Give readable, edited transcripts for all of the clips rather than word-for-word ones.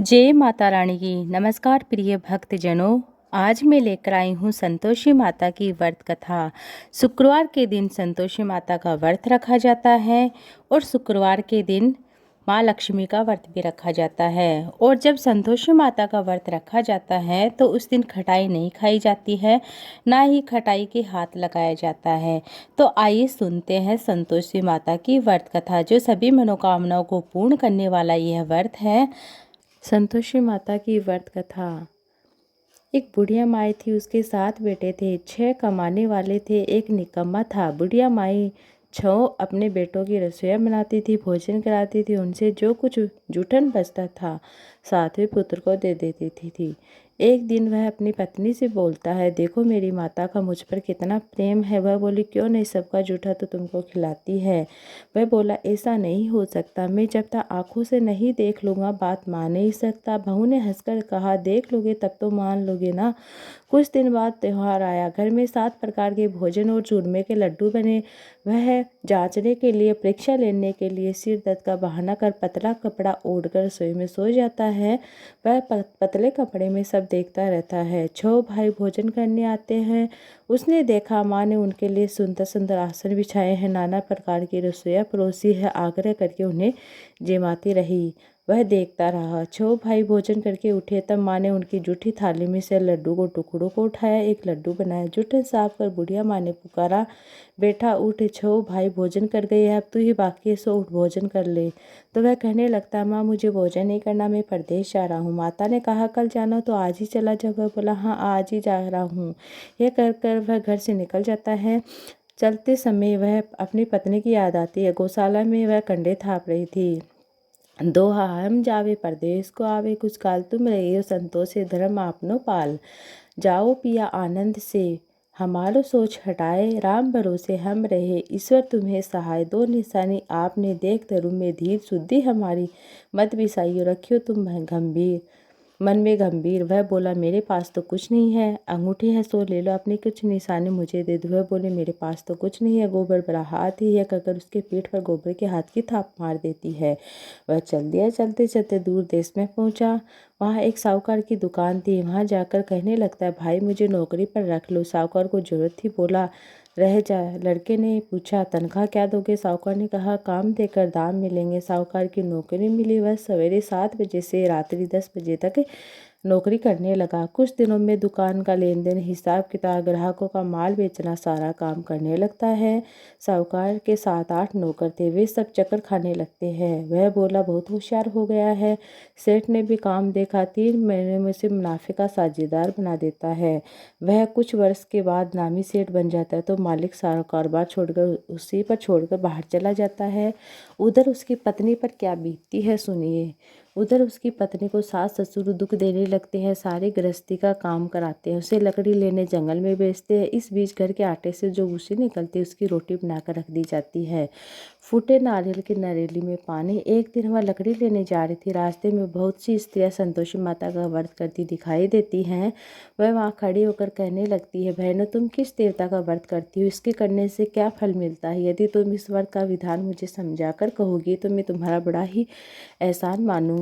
जय माता रानी की। नमस्कार प्रिय भक्तजनों, आज मैं लेकर आई हूँ संतोषी माता की व्रत कथा। शुक्रवार के दिन संतोषी माता का व्रत रखा जाता है और शुक्रवार के दिन माँ लक्ष्मी का व्रत भी रखा जाता है। और जब संतोषी माता का व्रत रखा जाता है तो उस दिन खटाई नहीं खाई जाती है, ना ही खटाई के हाथ लगाया जाता है। तो आइए सुनते हैं संतोषी माता की व्रत कथा, जो सभी मनोकामनाओं को पूर्ण करने वाला यह व्रत है। संतोषी माता की व्रत कथा। एक बुढ़िया माई थी, उसके 7 बेटे थे। 6 कमाने वाले थे, एक निकम्मा था। बुढ़िया माई 6 अपने बेटों की रसोइयाँ बनाती थी, भोजन कराती थी। उनसे जो कुछ जूठन बचता था 7वें पुत्र को दे देती थी। एक दिन वह अपनी पत्नी से बोलता है, देखो मेरी माता का मुझ पर कितना प्रेम है। वह बोली, क्यों नहीं, सबका जूठा तो तुमको खिलाती है। वह बोला, ऐसा नहीं हो सकता, मैं जब तक आंखों से नहीं देख लूँगा बात मान नहीं सकता। बहू ने हंसकर कहा, देख लोगे तब तो मान लोगे ना। कुछ दिन बाद त्यौहार आया। घर में 7 प्रकार के भोजन और चूरमे के लड्डू बने। वह जांचने के लिए, परीक्षा लेने के लिए सिर दर्द का बहाना कर पतला कपड़ा ओढ़कर रसोई में सो जाता है। वह पतले कपड़े में सब देखता रहता है। 6 भाई भोजन करने आते हैं। उसने देखा माँ ने उनके लिए सुंदर सुंदर आसन बिछाए हैं, नाना प्रकार की रसोइयाँ परोसी है। आग्रह करके उन्हें जिमाती रही। वह देखता रहा। 6 भाई भोजन करके उठे, तब माँ ने उनकी जूठी थाली में से लड्डू को टुकड़ों को उठाया, एक लड्डू बनाया। जूठन साफ कर बुढ़िया माँ ने पुकारा, बेटा उठ, 6 भाई भोजन कर गए, अब तू ही बाकी है, सो उठ भोजन कर ले। तो वह कहने लगता, माँ मुझे भोजन नहीं करना, मैं परदेश जा रहा हूँ। माता ने कहा, कल जाना तो आज ही चला जा। वह बोला, हाँ आज ही जा रहा हूँ। यह कर वह घर से निकल जाता है। चलते समय वह अपनी पत्नी की याद आती है। गौशाला में वह कंडे थाप रही थी। दोहा, हम जावे परदेश को आवे, कुछ काल तुम रहियो संतोषे धर्म आपनो पाल। जाओ पिया आनंद से, हमारो सोच हटाए, राम भरोसे हम रहे, ईश्वर तुम्हें सहाय। दो निशानी आपने देख धरु में धीर, शुद्धि हमारी मत बिसाइयो, रखियो तुम गंभीर मन में गंभीर। वह बोला, मेरे पास तो कुछ नहीं है, अंगूठी है सो ले लो, अपनी कुछ निशानी मुझे दे दो। वह बोले, मेरे पास तो कुछ नहीं है, गोबर बड़ा हाथ ही है, कहकर उसके पीठ पर गोबर के हाथ की थाप मार देती है। वह चल दिया। चलते चलते दूर देश में पहुंचा। वहाँ एक साहूकार की दुकान थी। वहाँ जाकर कहने लगता है, भाई मुझे नौकरी पर रख लो। साहूकार को जरूरत थी, बोला रह जा। लड़के ने पूछा, तनख्वाह क्या दोगे? साहूकार ने कहा, काम देकर दाम मिलेंगे। साहूकार की नौकरी मिली। वह सवेरे 7 बजे से रात्रि 10 बजे तक नौकरी करने लगा। कुछ दिनों में दुकान का लेन देन, हिसाब किताब, ग्राहकों का माल बेचना, सारा काम करने लगता है। साहूकार के 7-8 नौकर थे, वे सब चक्कर खाने लगते हैं। वह बोला, बहुत होशियार हो गया है। सेठ ने भी काम देखा, 3 महीने में से मुनाफे का साझेदार बना देता है। वह कुछ वर्ष के बाद नामी सेठ बन जाता है। तो मालिक सारा कारोबार छोड़कर उसी पर छोड़कर बाहर चला जाता है। उधर उसकी पत्नी पर क्या बीतती है सुनिए। उधर उसकी पत्नी को सास ससुर दुख देने लगते हैं, सारी गृहस्थी का काम कराते हैं, उसे लकड़ी लेने जंगल में बेचते हैं। इस बीच घर के आटे से जो भूसी निकलती है, उसकी रोटी बनाकर रख दी जाती है। फूटे नारियल की नरेली में पानी। एक दिन वह लकड़ी लेने जा रही थी। रास्ते में बहुत सी स्त्रियां संतोषी माता का व्रत करती दिखाई देती हैं। वह वहाँ खड़ी होकर कहने लगती है, बहनों तुम किस देवता का व्रत करती हो? इसके करने से क्या फल मिलता है? यदि तुम इस व्रत का विधान मुझे समझाकर कहोगी तो मैं तुम्हारा बड़ा ही एहसान मानूंगी।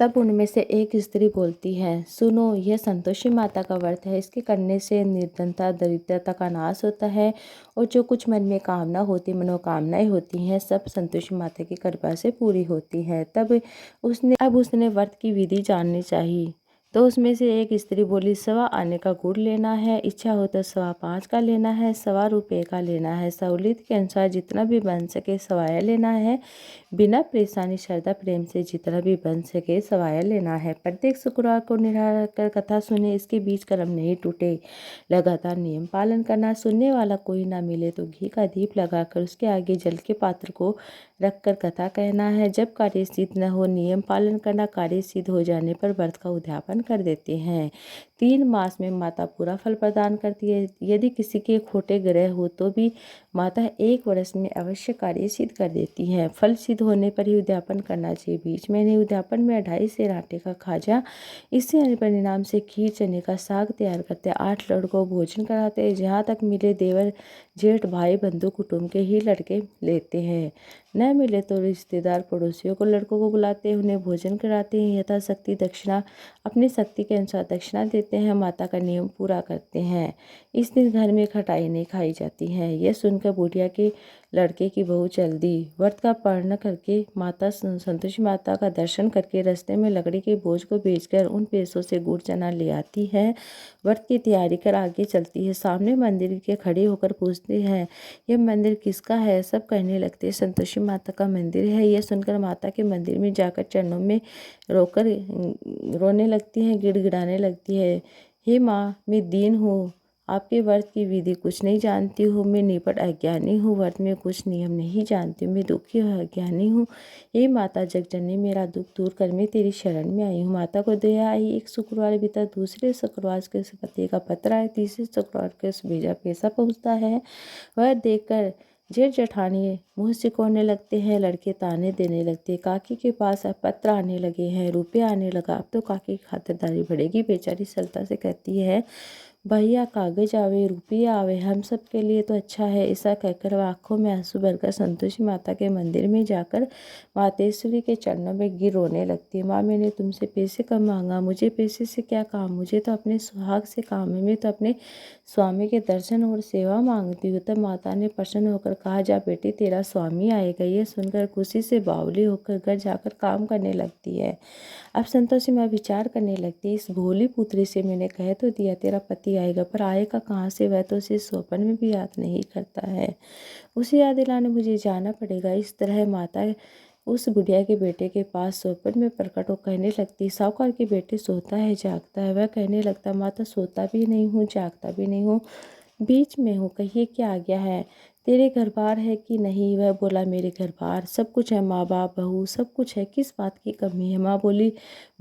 तब उनमें से एक स्त्री बोलती है, सुनो, यह संतोषी माता का व्रत है। इसके करने से निर्धनता, दरिद्रता का नाश होता है और जो कुछ मन में कामना होती, मनोकामनाएं होती हैं, सब संतोषी माता की कृपा से पूरी होती है। तब उसने व्रत की विधि जाननी चाहिए। तो उसमें से एक स्त्री बोली, 1.25 आने का गुड़ लेना है, इच्छा हो तो 5.25 का लेना है, 1.25 रुपये का लेना है, सहूलियत के अनुसार जितना भी बन सके सवाया लेना है, बिना परेशानी श्रद्धा प्रेम से जितना भी बन सके सवाया लेना है। प्रत्येक शुक्रवार को निराहार कर कथा सुने, इसके बीच कर्म नहीं टूटे। लगातार नियम पालन करना। सुनने वाला कोई ना मिले तो घी का दीप लगाकर उसके आगे जल के पात्र को रखकर कथा कहना है। जब कार्य सिद्ध न हो, नियम पालन करना। कार्य सिद्ध हो जाने पर व्रत का उद्यापन कर देते हैं। 3 मास में माता पूरा फल प्रदान करती है। यदि किसी के खोटे ग्रह हो तो भी माता 1 वर्ष में अवश्य कार्य सिद्ध कर देती है। फल सिद्ध होने पर ही उद्यापन करना चाहिए, बीच में नहीं। उद्यापन में 2.5 सेर आटे का खाजा, इससे परिणाम से खीर चने का साग तैयार करते हैं। 8 लड़कों को भोजन कराते हैं। जहाँ तक मिले देवर जेठ भाई बंधु कुटुंब के ही लड़के लेते हैं। न मिले तो रिश्तेदार पड़ोसियों को लड़कों को बुलाते हैं, उन्हें भोजन कराते हैं, यथाशक्ति दक्षिणा अपनी शक्ति के अनुसार दक्षिणा देते हैं, माता का नियम पूरा करते हैं। इस दिन घर में खटाई नहीं खाई जाती है। यह सुनकर बुढ़िया के लड़के की बहू चल दी। व्रत का पारण करके माता संतोषी माता का दर्शन करके रास्ते में लकड़ी के बोझ को बेचकर उन पैसों से गुड़ चना ले आती है। व्रत की तैयारी कर आगे चलती है। सामने मंदिर के खड़े होकर पूछते हैं, यह मंदिर किसका है? सब कहने लगते हैं, संतोषी माता का मंदिर है। यह सुनकर माता के मंदिर में जाकर चरणों में रोकर रोने लगती है, गिड़गिड़ाने लगती है, हे माँ, मैं दीन हूँ, आपके व्रत की विधि कुछ नहीं जानती हूँ, मैं निपट अज्ञानी हूँ, व्रत में कुछ नियम नहीं जानती हूँ, मैं दुखी और अज्ञानी हूँ। हे माता जगजननी, मेरा दुख दूर कर, मैं तेरी शरण में आई हूँ। माता को दया आई। एक शुक्रवार बीता, दूसरे शुक्रवार के पति का पत्र आया, तीसरे शुक्रवार के भेजा पैसा पहुँचता है। वह देखकर जेठ जेठानी मुँह सिकोड़ने लगते हैं, लड़के ताने देने लगते। काकी के पास अब पत्र आने लगे हैं, रुपये आने लगा, अब तो काकी की खातिरदारी बढ़ेगी। बेचारी सरलता से कहती है, भैया कागज आवे, रुपये आवे, हम सब के लिए तो अच्छा है। ऐसा कहकर वह आंखों में आंसू भरकर संतोषी माता के मंदिर में जाकर मातेश्वरी के चरणों में गिर रोने लगती है। माँ, मैंने तुमसे पैसे कम मांगा, मुझे पैसे से क्या काम, मुझे तो अपने सुहाग से काम है, मैं तो अपने स्वामी के दर्शन और सेवा मांगती हूँ। तब माता ने प्रसन्न होकर कहा, जा बेटी, तेरा स्वामी आएगा। ये सुनकर खुशी से बावली होकर घर जाकर काम करने लगती है। अब संतोषी माँ विचार करने लगती है, इस भोली पुत्री से मैंने कह तो दिया तेरा पति आएगा, पर आएगा कहाँ से? वह तो उसे स्वप्न में भी याद नहीं करता है। उसे याद दिलाने मुझे जाना पड़ेगा। इस तरह माता उस बुढ़िया के बेटे के पास स्वप्न में प्रकट हो कहने लगती, साहूकार के बेटे सोता है जागता है? वह कहने लगता, माता सोता भी नहीं हूँ, जागता भी नहीं हूँ, बीच में हूँ, कहिए क्या आ गया है? तेरे घर बार है कि नहीं? वह बोला, मेरे घर बार सब कुछ है, माँ बाप बहू सब कुछ है, किस बात की कमी है? माँ बोली,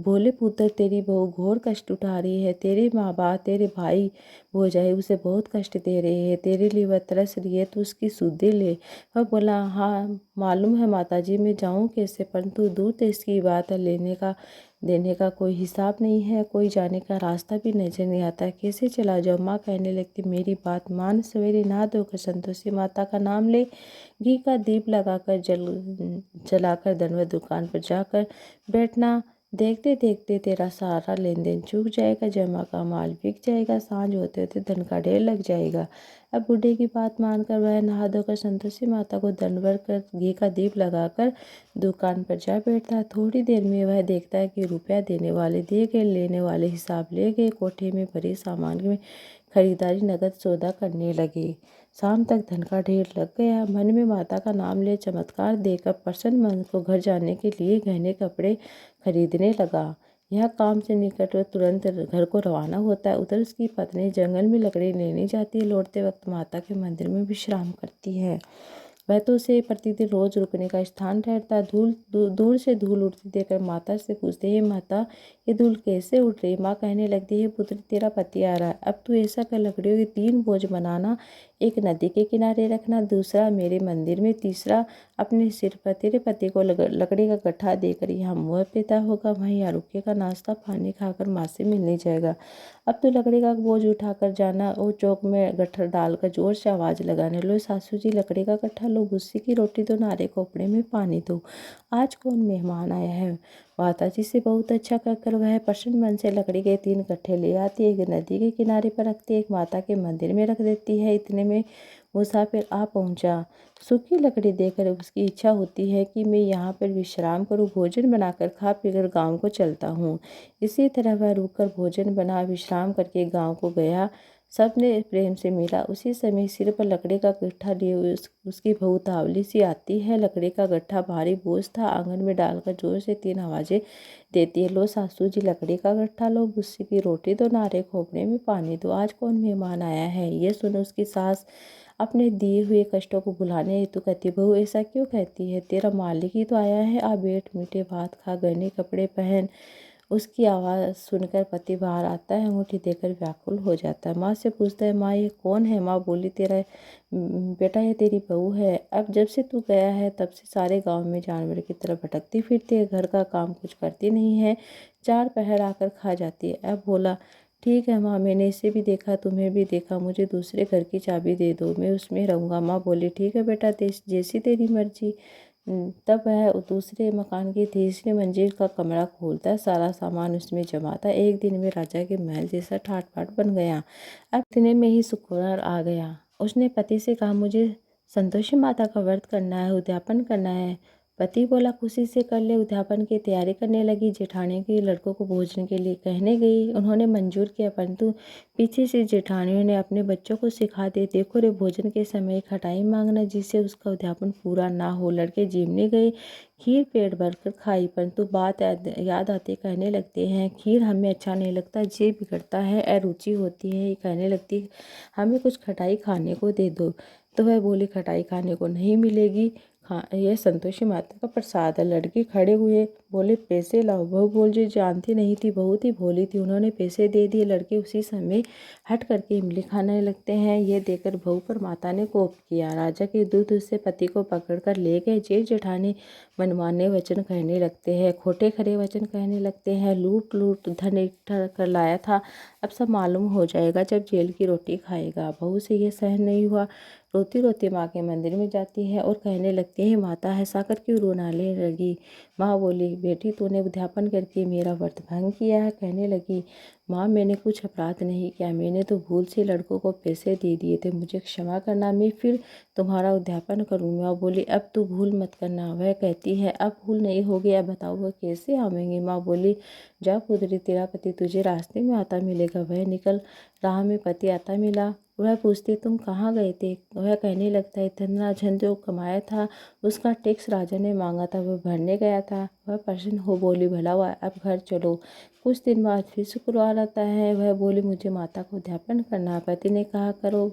भोले पुत्र, तेरी बहू घोर कष्ट उठा रही है, तेरे माँ बाप तेरे भाई भौजाई उसे बहुत कष्ट दे रहे हैं, तेरे लिए वह तरस रही है, तो उसकी सुधि ले। वह बोला, हाँ मालूम है माता जी, मैं जाऊँ कैसे? परंतु दूर देश की बात है, लेने का देने का कोई हिसाब नहीं है, कोई जाने का रास्ता भी नजर नहीं आता, कैसे चला जाओ? माँ कहने लगती, मेरी बात मान, सवेरे नहा धोकर संतोषी माता का नाम ले, घी का दीप लगाकर जलाकर दंडवत दुकान पर जाकर बैठना। देखते देखते तेरा सारा लेन देन चूक जाएगा, जमा का माल बिक जाएगा, सांझ होते होते धन का ढेर लग जाएगा। अब बूढ़े की बात मानकर वह नहा धोकर संतोषी माता को दंडवत कर घी का दीप लगाकर दुकान पर जा बैठता है। थोड़ी देर में वह देखता है कि रुपया देने वाले दे गए, लेने वाले हिसाब ले गए, कोठे में भरे सामान में खरीदारी नगद सौदा करने लगे। शाम तक धन का ढेर लग गया। मन में माता का नाम ले चमत्कार देकर प्रसन्न मन को घर जाने के लिए गहने कपड़े खरीदने लगा। यह काम से निकट वह तुरंत घर को रवाना होता है। उधर उसकी पत्नी जंगल में लकड़ी लेने जाती है। लौटते वक्त माता के मंदिर में विश्राम करती है। वह तो उसे प्रतिदिन रोज रुकने का स्थान ठहरता। दूर से धूल उड़ती देखकर माता से पूछते, हे माता, ये धूल कैसे उड़ रही? माँ कहने लगती है, पुत्र, तेरा पति आ रहा है, अब तू ऐसा कर, लकड़ियों के 3 बोझ बनाना, एक नदी के किनारे रखना, दूसरा मेरे मंदिर में, तीसरा अपने सिर पर। तेरे पति को लकड़ी का गट्ठा देकर यहाँ मुँह पैदा होगा, वहीं यहाँ रुकेगा, नाश्ता पानी खाकर माँ से मिलने जाएगा। अब तो लकड़ी का बोझ उठाकर जाना और चौक में गट्ठर डालकर जोर से आवाज़ लगाने, लो सासू जी लकड़ी का गट्ठा लो, भुस्सी की रोटी दो, नारे कपड़े में पानी दो, आज कौन मेहमान आया है? माता जी से बहुत अच्छा कहकर वह प्रसन्न मन से लकड़ी के 3 गट्ठे ले आती है, एक नदी के किनारे पर रखती है, एक माता के मंदिर में रख देती है। इतने में मुसाफिर आ पहुंचा। सूखी लकड़ी देखकर उसकी इच्छा होती है कि मैं यहाँ पर विश्राम करूँ, भोजन बनाकर खा पीकर गांव को चलता हूँ। इसी तरह वह रुककर भोजन बना विश्राम करके गांव को गया। सबने प्रेम से मिला। उसी समय सिर पर लकड़ी का गट्ठा लिए उसकी बहू तावली सी आती है। लकड़ी का गट्ठा भारी बोझ था। आंगन में डालकर जोर से 3 आवाजें देती है, लो सासू जी लकड़ी का गट्ठा लो, भुस्सी की रोटी दो, नारे खोपड़े में पानी दो, आज कौन मेहमान आया है? यह सुनो उसकी सास अपने दिए हुए कष्टों को भुलाने हेतु कहती, बहू ऐसा क्यों कहती है? तेरा मालिक ही तो आया है, आ बैठ, मीठे भात खा, गहने कपड़े पहन। उसकी आवाज़ सुनकर पति बाहर आता है, अंगूठी देकर व्याकुल हो जाता है। माँ से पूछता है, माँ ये कौन है? माँ बोली, तेरा बेटा, ये तेरी बहू है। अब जब से तू गया है तब से सारे गांव में जानवर की तरह भटकती फिरती है, घर का काम कुछ करती नहीं है, 4 पहर आकर खा जाती है। अब बोला, ठीक है माँ, मैंने इसे भी देखा, तुम्हें भी देखा, मुझे दूसरे घर की चाबी दे दो, मैं उसमें रहूँगा। माँ बोली, ठीक है बेटा, जैसी तेरी मर्जी। तब वह दूसरे मकान की तीसरी मंजिल का कमरा खोलता, सारा सामान उसमें जमाता। एक दिन में राजा के महल जैसा ठाट बाट बन गया। अब इतने में ही शुक्रवार आ गया। उसने पति से कहा, मुझे संतोषी माता का व्रत करना है, उद्यापन करना है। पति बोला, खुशी से कर ले। उद्यापन की तैयारी करने लगी। जेठानी के लड़कों को भोजन के लिए कहने गई। उन्होंने मंजूर किया, परंतु पीछे से जेठानियों ने अपने बच्चों को सिखा दिया, देखो रे, भोजन के समय खटाई मांगना जिससे उसका उद्यापन पूरा ना हो। लड़के जीमने गए, खीर पेट भरकर खाई, परंतु बात याद आते कहने लगते हैं, खीर हमें अच्छा नहीं लगता, जी बिगड़ता है, अरुचि होती है। ये कहने लगती, हमें कुछ खटाई खाने को दे दो। तो वह बोली, खटाई खाने को नहीं मिलेगी, यह संतोषी माता का प्रसाद है। लड़के खड़े हुए, बोले, पैसे लाओ। बहू बोल, जो जानती नहीं थी, बहुत ही भोली थी, उन्होंने पैसे दे दिए। लड़के उसी समय हट करके इमली खाने लगते हैं। ये देखकर बहू पर माता ने कोप किया। राजा के दूत उससे पति को पकड़कर ले गए। जेठ जेठानी मनमाने वचन कहने लगते हैं, खोटे खरे वचन कहने लगते हैं। लूट लूट धन इकट्ठा कर लाया था, अब सब मालूम हो जाएगा जब जेल की रोटी खाएगा। बहू से यह सहन नहीं हुआ। रोती रोती माँ के मंदिर में जाती है और कहने लगती है, माता ऐसा कर क्यों रोने लगी। माँ बोली, बेटी तूने उद्यापन करके मेरा व्रत भंग किया है। कहने लगी, माँ मैंने कुछ अपराध नहीं किया, मैंने तो भूल से लड़कों को पैसे दे दिए थे, मुझे क्षमा करना, मैं फिर तुम्हारा उद्यापन करूँगी। माँ बोली, अब तू भूल मत करना। वह कहती है, अब भूल नहीं होगी, अब बताओ वह कैसे आवेंगे। माँ बोली, जा पुत्री, तेरा पति तुझे रास्ते में आता मिलेगा। वह निकल राह में पति आता मिला। वह पूछती, तुम कहाँ गए थे। वह कहने लगता है, इतना धन जो कमाया था उसका टैक्स राजा ने मांगा था, वह भरने गया था। वह प्रसन्न हो बोली, भला हुआ, अब घर चलो। कुछ दिन बाद फिर शुक्रवार आता है। वह बोली, मुझे माता को उद्यापन करना है। पति ने कहा, करो।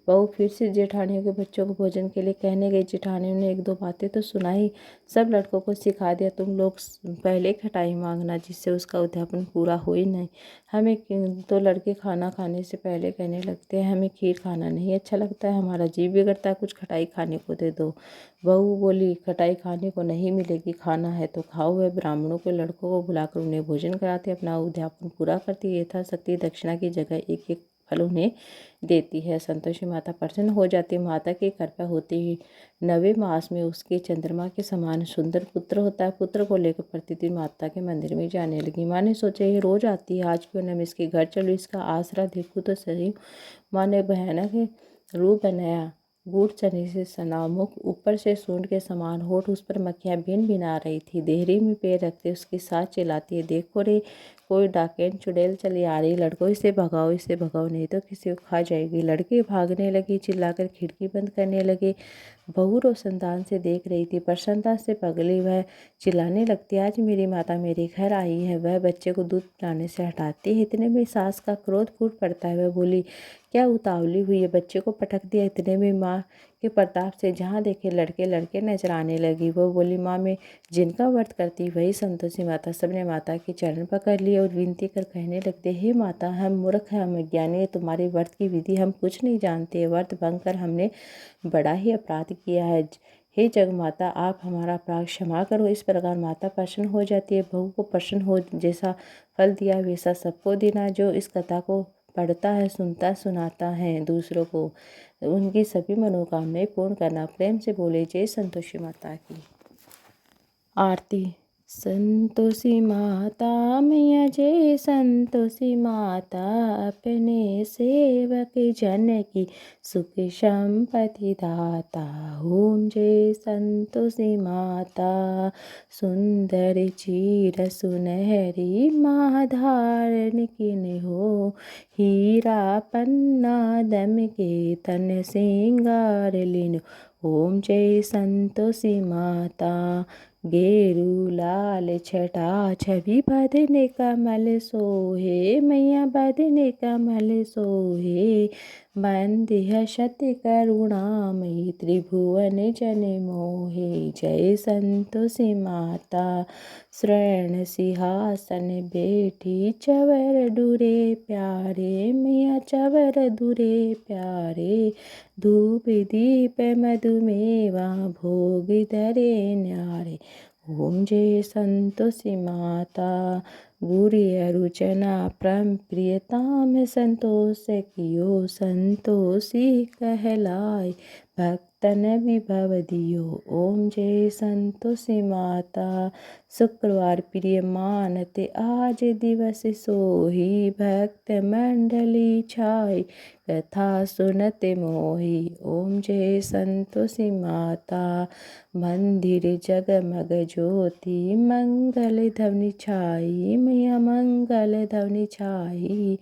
बहू फिर से जेठानियों के बच्चों को भोजन के लिए कहने गई। जेठानियों ने एक दो बातें तो सुनाई, सब लड़कों को सिखा दिया, तुम लोग पहले खटाई मांगना जिससे उसका उद्यापन पूरा हो ही नहीं। हमें तो लड़के खाना खाने से पहले कहने लगते हैं, हमें खीर खाना नहीं अच्छा लगता है, हमारा जी बिगड़ता है, कुछ खटाई खाने को दे दो। बहू बोली, खटाई खाने को नहीं मिलेगी, खाना है तो खाओ। वह ब्राह्मणों के लड़कों को बुलाकर उन्हें भोजन कराते, अपना उद्यापन पूरा करती। यथाशक्ति दक्षिणा की जगह एक एक फल उन्हें देती है। संतोषी माता प्रसन्न हो जाती। माता की कृपा होती ही 9वें मास में उसके चंद्रमा के समान सुंदर पुत्र होता है। पुत्र को लेकर प्रतिदिन माता के मंदिर में जाने लगी। माँ ने सोचा, ये रोज आती है, आज क्यों न मैं इसके घर चलूँ, इसका आसरा देखूँ तो सही। माँ ने भयानक रूप बनाया, गूढ़ चने से सना मुख, ऊपर से सूंड के समान होठ, उस पर मक्खियाँ भिन भिन आ रही थी। देहरी में पैर रखते उसके साथ चिल्लाती है, देखो रे, कोई डाकेन चुड़ैल चली आ रही, लड़कों इसे भगाओ, इसे भगाओ, नहीं तो किसी को खा जाएगी। लड़के भागने लगे, चिल्लाकर खिड़की बंद करने लगे। बहू रोशनदान से देख रही थी, प्रसन्नता से पगली। वह चिल्लाने लगती, आज मेरी माता मेरे घर आई है। वह बच्चे को दूध पिलाने से हटाती है। इतने में सास का क्रोध फूट पड़ता है। वह बोली, क्या उतावली हुई है, बच्चे को पटक दिया। इतने में माँ के प्रताप से जहाँ देखे लड़के लड़के नजर आने लगी। वो बोली, माँ मैं जिनका व्रत करती वही संतोषी माता। सबने माता के चरण पकड़ लिए और विनती कर कहने लगते, हे माता, हम मूर्ख हैं, हम अज्ञानी हैं, तुम्हारे व्रत की विधि हम कुछ नहीं जानते। व्रत भंग कर हमने बड़ा ही अपराध किया है। हे जग माता, आप हमारा अपराध क्षमा करो। इस प्रकार माता प्रसन्न हो जाती है। बहू को प्रसन्न हो, जैसा फल दिया वैसा सबको देना। जो इस कथा को पढ़ता है, सुनता सुनाता है दूसरों को, उनकी सभी मनोकामनाएं पूर्ण करना। प्रेम से बोले, जय संतोषी माता की। आरती। संतोषी माता मैया जय संतोषी माता, अपने सेवक जन की सुख संपत्ति दाता। ओम जय संतोषी माता। सुंदर चीर सुनहरी माँ धारण किन हो, हीरा पन्ना दम के तन सिंगार लिन। ओम जय संतोषी माता। गेरू लाल छटा छवि बदन कमल सोहे, मैया बदन कमल सोहे। बंदिह शत करुणामयी, त्रिभुवन जन मोहे। जय संतोषी माता। स्वर्ण सिंहासन बैठी, चवर डूरे प्यारे, मैया चवर दूरे प्यारे। धूप दीप मधुमेवा, भोग धरे न्यारे। ओम जय संतोषी माता। गुरी अरुचना परम प्रियताम संतोष कियो संतोषी कहलाय भक्तन विभव दियो। ओम जय संतोषी माता। शुक्रवार प्रिय मानते आज दिवस सोही भक्त मंडली छाई कथा सुनते मोही। ओम जय संतोषी माता। मंदिर जगमग ज्योति मंगल ध्वनि छाई मैया मंगल ध्वनि छाई।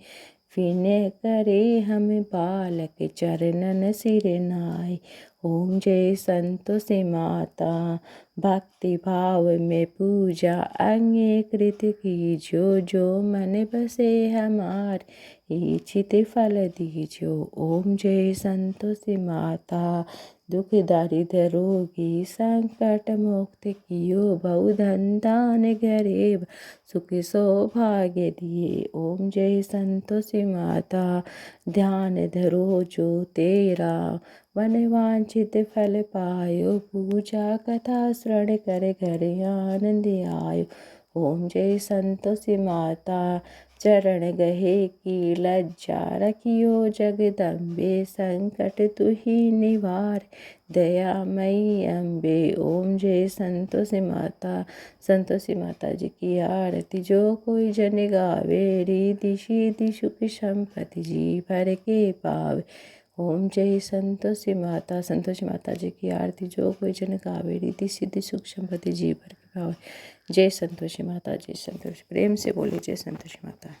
विनय करे हम बालक चरणन सिर नाई। ओम जय संतोषी माता। भक्ति भाव में पूजा अंगीकृत कीजो जो मन बसे हमार इच्छित फल दीजो। ओम जय संतोषी माता। दुख दारिद्र रोगी संकट मुक्त कियो बहु धन दान गरीब सुख सौभाग्य दिए। ओम जय संतोषी माता। ध्यान धरो जो तेरा मन वांछित फल पायो पूजा कथा श्रवण कर घर आनंद आयो। ओम जय संतोषी माता। चरण गहे की लज्जा रखियो जगदम्बे संकट तुही निवार दयामयी अम्बे। ओम जय संतोषी माता। संतोषी माता जी की आरती जो कोई जन गावे रिद्धि सिद्धि सुख संपत्ति जी भर के पावे। ओम जय संतोषी माता। संतोषी माता जी की आरती जो कोई जन गावे रिद्धि सिद्धि सुख संपत्ति जी भर के पावे। जय संतोषी माता। जय संतोषी। प्रेम से बोले जय संतोषी माता।